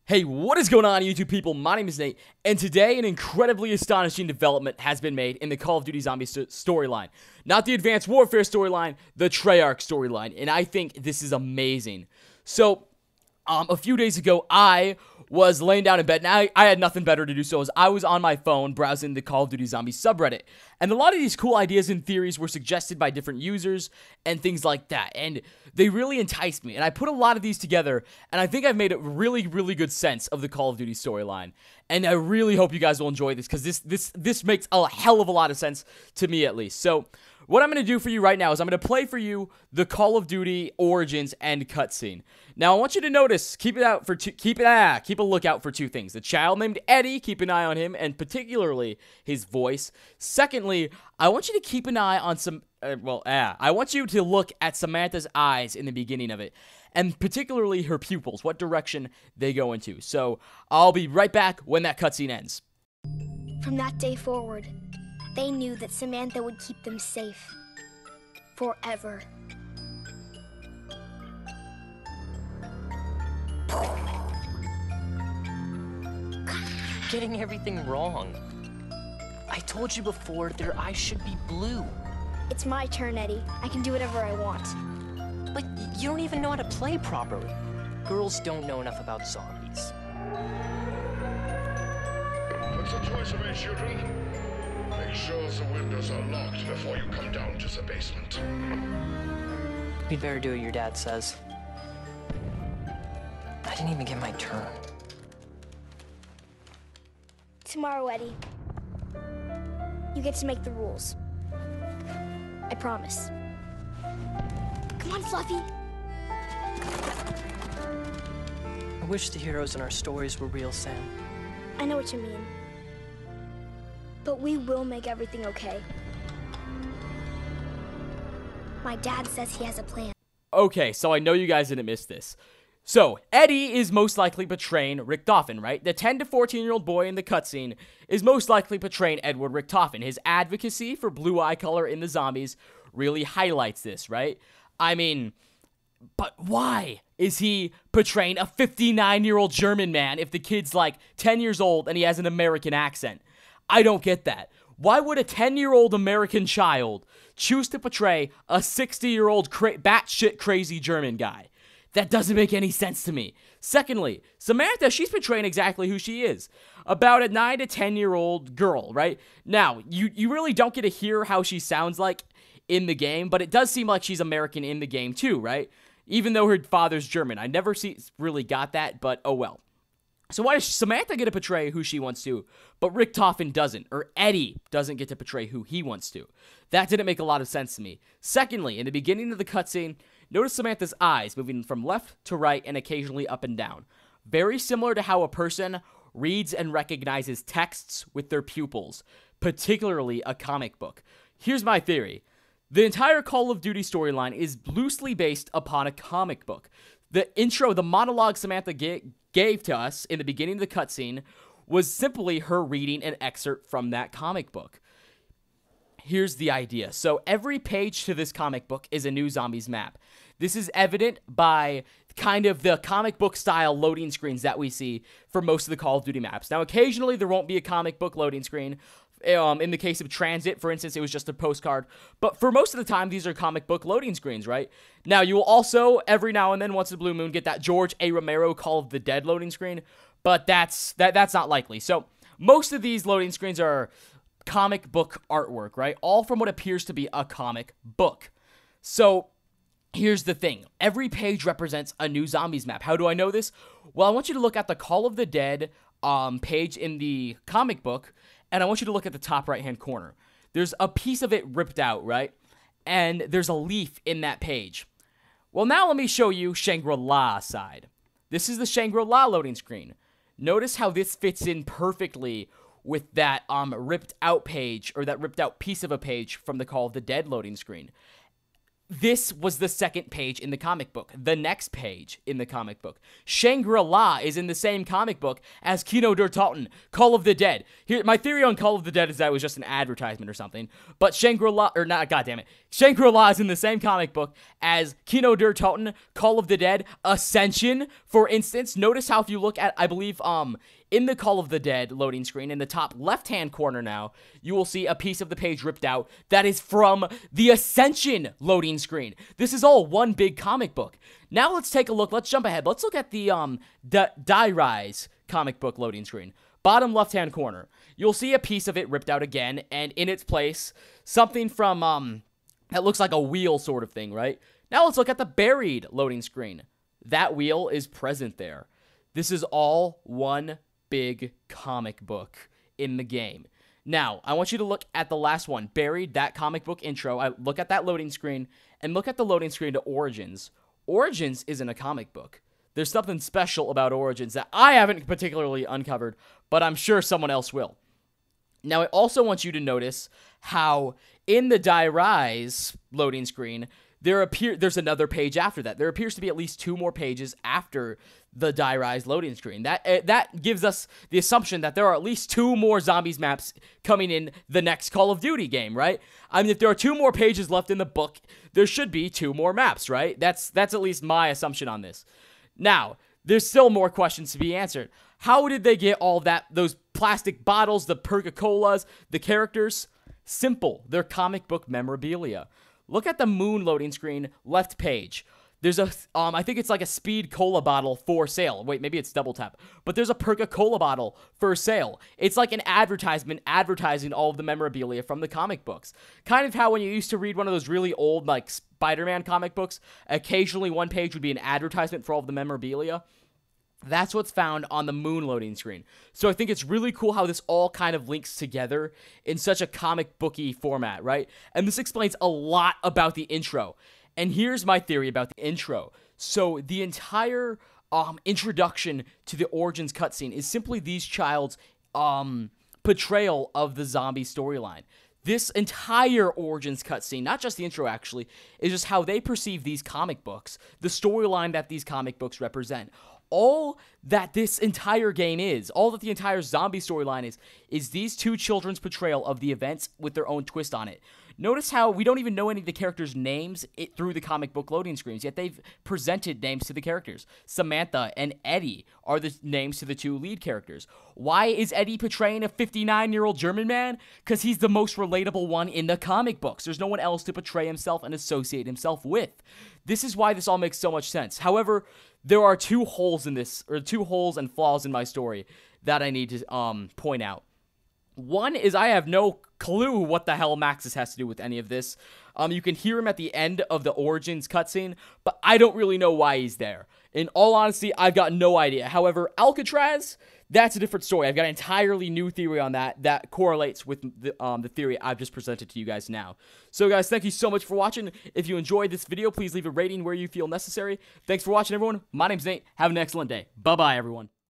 Hey, what is going on, YouTube people? My name is Nate, and today an incredibly astonishing development has been made in the Call of Duty Zombies storyline. Not the Advanced Warfare storyline, the Treyarch storyline, and I think this is amazing. So, a few days ago, I was laying down in bed, and I had nothing better to do, so I was on my phone browsing the Call of Duty Zombies subreddit, and a lot of these cool ideas and theories were suggested by different users and things like that, and they really enticed me, and I put a lot of these together, and I think I've made a really, really good sense of the Call of Duty storyline, and I really hope you guys will enjoy this, because this makes a hell of a lot of sense to me, at least. So, what I'm going to do for you right now is I'm going to play for you the Call of Duty Origins end cutscene. Now, I want you to notice, keep a lookout for two things. The child named Eddie, keep an eye on him, and particularly his voice. Secondly, I want you to keep an eye on I want you to look at Samantha's eyes in the beginning of it, and particularly her pupils, what direction they go into. So, I'll be right back when that cutscene ends. From that day forward, they knew that Samantha would keep them safe. Forever. Getting everything wrong. I told you before, their eyes should be blue. It's my turn, Eddie. I can do whatever I want. But you don't even know how to play properly. Girls don't know enough about zombies. What's the choice of it, children? Make sure the windows are locked before you come down to the basement. You'd better do what your dad says. I didn't even get my turn. Tomorrow, Eddie, you get to make the rules. I promise. Come on, Fluffy. I wish the heroes in our stories were real, Sam. I know what you mean. But we will make everything okay. My dad says he has a plan. Okay, so I know you guys didn't miss this. So, Eddie is most likely portraying Richtofen, right? The 10 to 14-year-old boy in the cutscene is most likely portraying Edward Richtofen. His advocacy for blue eye color in the zombies really highlights this, right? I mean, but why is he portraying a 59-year-old German man if the kid's like 10 years old and he has an American accent? I don't get that. Why would a 10-year-old American child choose to portray a 60-year-old batshit crazy German guy? That doesn't make any sense to me. Secondly, Samantha, she's portraying exactly who she is. About a 9 to 10-year-old girl, right? Now, you really don't get to hear how she sounds like in the game, but it does seem like she's American in the game too, right? Even though her father's German. I never really got that, but oh well. So why does Samantha get to portray who she wants to, but Richtofen doesn't, or Eddie doesn't get to portray who he wants to? That didn't make a lot of sense to me. Secondly, in the beginning of the cutscene, notice Samantha's eyes moving from left to right and occasionally up and down. Very similar to how a person reads and recognizes texts with their pupils, particularly a comic book. Here's my theory. The entire Call of Duty storyline is loosely based upon a comic book. The intro, the monologue Samantha gave to us in the beginning of the cutscene was simply her reading an excerpt from that comic book. Here's the idea. So every page to this comic book is a new zombies map. This is evident by kind of the comic book style loading screens that we see for most of the Call of Duty maps. Now, occasionally there won't be a comic book loading screen. In the case of Transit, for instance, it was just a postcard. But for most of the time, these are comic book loading screens, right? Now, you will also, every now and then, once in a blue moon, get that George A. Romero Call of the Dead loading screen. But that's not likely. So, most of these loading screens are comic book artwork, right? All from what appears to be a comic book. So, here's the thing. Every page represents a new zombies map. How do I know this? Well, I want you to look at the Call of the Dead page in the comic book, and I want you to look at the top right-hand corner. There's a piece of it ripped out, right? And there's a leaf in that page. Well, now let me show you Shangri-La side. This is the Shangri-La loading screen. Notice how this fits in perfectly with that ripped out page, or that ripped out piece of a page from the Call of the Dead loading screen. This was the second page in the comic book. The next page in the comic book. Shangri-La is in the same comic book as Kino der Toten, Call of the Dead. Here, my theory on Call of the Dead is that it was just an advertisement or something. But Shangri-La, or not, goddammit. Shangri-La is in the same comic book as Kino der Toten, Call of the Dead, Ascension, for instance. Notice how if you look at, I believe, in the Call of the Dead loading screen, in the top left-hand corner now, you will see a piece of the page ripped out that is from the Ascension loading screen. This is all one big comic book. Now let's take a look. Let's jump ahead. Let's look at the Die Rise comic book loading screen. Bottom left-hand corner. You'll see a piece of it ripped out again, and in its place, something from, that looks like a wheel sort of thing, right? Now let's look at the Buried loading screen. That wheel is present there. This is all one big comic book in the game. Now, I want you to look at the last one, Buried, that comic book intro. I look at that loading screen, and look at the loading screen to Origins. Origins isn't a comic book. There's something special about Origins that I haven't particularly uncovered, but I'm sure someone else will. Now, I also want you to notice how in the Die Rise loading screen, there's another page after that. There appears to be at least 2 more pages after the Die Rise loading screen. That gives us the assumption that there are at least 2 more zombies maps coming in the next Call of Duty game, right? I mean, if there are 2 more pages left in the book, there should be 2 more maps, right? That's at least my assumption on this. Now, there's still more questions to be answered. How did they get all those plastic bottles, the Coca-Colas, the characters? Simple. They're comic book memorabilia. Look at the Moon loading screen, left page. There's a, I think it's like a Speed Cola bottle for sale. Wait, maybe it's double tap. But there's a Coca-Cola bottle for sale. It's like an advertisement advertising all of the memorabilia from the comic books. Kind of how when you used to read one of those really old, like, Spider-Man comic books, occasionally one page would be an advertisement for all of the memorabilia. That's what's found on the Moon loading screen. So I think it's really cool how this all kind of links together in such a comic booky format, right? And this explains a lot about the intro. And here's my theory about the intro. So the entire introduction to the Origins cutscene is simply these child's portrayal of the zombie storyline. This entire Origins cutscene, not just the intro actually, is just how they perceive these comic books, the storyline that these comic books represent. All that this entire game is, all that the entire zombie storyline is these 2 children's portrayal of the events with their own twist on it. Notice how we don't even know any of the characters' names through the comic book loading screens, yet they've presented names to the characters. Samantha and Eddie are the names to the 2 lead characters. Why is Eddie portraying a 59-year-old German man? Because he's the most relatable one in the comic books. There's no one else to portray himself and associate himself with. This is why this all makes so much sense. However, there are 2 holes in this, or 2 holes and flaws in my story that I need to point out. One is I have no clue what the hell Maxis has to do with any of this. You can hear him at the end of the Origins cutscene, but I don't really know why he's there. In all honesty, I've got no idea. However, Alcatraz, that's a different story. I've got an entirely new theory on that correlates with the theory I've just presented to you guys now. So guys, thank you so much for watching. If you enjoyed this video, please leave a rating where you feel necessary. Thanks for watching, everyone. My name's Nate. Have an excellent day. Bye-bye, everyone.